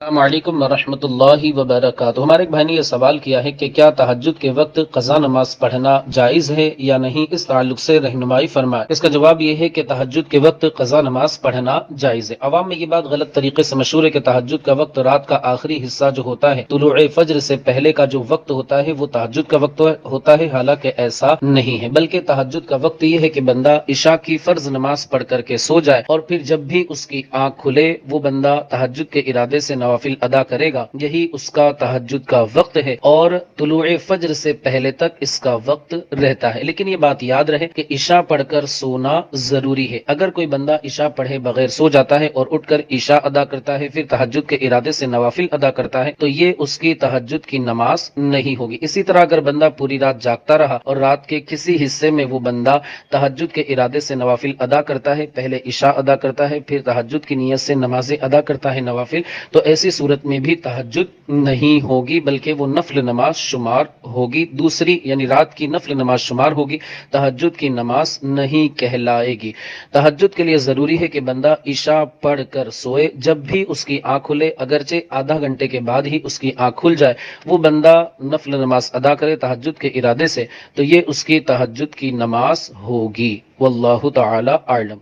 السلام علیکم ورحمۃ اللہ وبرکاتہ۔ ہمارے ایک بھائی نے یہ سوال کیا ہے کہ کیا تہجد کے وقت قضا نماز پڑھنا جائز ہے یا نہیں، اس تعلق سے رہنمائی فرمائے۔ اس کا جواب یہ ہے کہ تہجد کے وقت قضا نماز پڑھنا جائز ہے۔ عوام میں یہ بات غلط طریقے سے مشہور ہے کہ تہجد کا وقت رات کا آخری حصہ جو ہوتا ہے، طلوع فجر سے پہلے کا جو وقت ہوتا ہے وہ تہجد کا وقت ہوتا ہے، حالانکہ ایسا نہیں ہے، بلکہ تہجد کا وقت یہ ہے کہ بندہ عشاء کی فرض نماز پڑھ کر کے سو جائے اور پھر جب بھی اس کی آنکھ کھلے وہ بندہ تہجد کے ارادے سے نوافل ادا کرے گا، یہی اس کا تہجد کا وقت ہے اور طلوع فجر سے پہلے تک اس کا وقت رہتا ہے۔ لیکن یہ بات یاد رہے کہ عشاء پڑھ کر سونا ضروری ہے۔ اگر کوئی بندہ عشاء پڑھے بغیر سو جاتا ہے اور اٹھ کر عشاء ادا کرتا ہے، پھر تہجد کے ارادے سے نوافل ادا کرتا ہے، تو یہ اس کی تہجد کی نماز نہیں ہوگی۔ اسی طرح اگر بندہ پوری رات جاگتا رہا اور رات کے کسی حصے میں وہ بندہ تہجد کے ارادے سے نوافل ادا کرتا ہے، پہلے عشاء ادا کرتا ہے پھر تہجد کی نیت سے نمازیں ادا کرتا ہے نوافل، تو ایسی صورت میں بھی تہجد نہیں ہوگی، بلکہ وہ نفل نماز شمار ہوگی، دوسری یعنی رات کی نفل نماز شمار ہوگی، تہجد کی نماز نہیں کہلائے گی۔ تہجد کے لیے ضروری ہے کہ بندہ عشاء پڑھ کر سوئے، جب بھی اس کی آنکھ کھلے، اگرچہ آدھا گھنٹے کے بعد ہی اس کی آنکھ کھل جائے، وہ بندہ نفل نماز ادا کرے تہجد کے ارادے سے، تو یہ اس کی تہجد کی نماز ہوگی۔ واللہ تعالی اعلم۔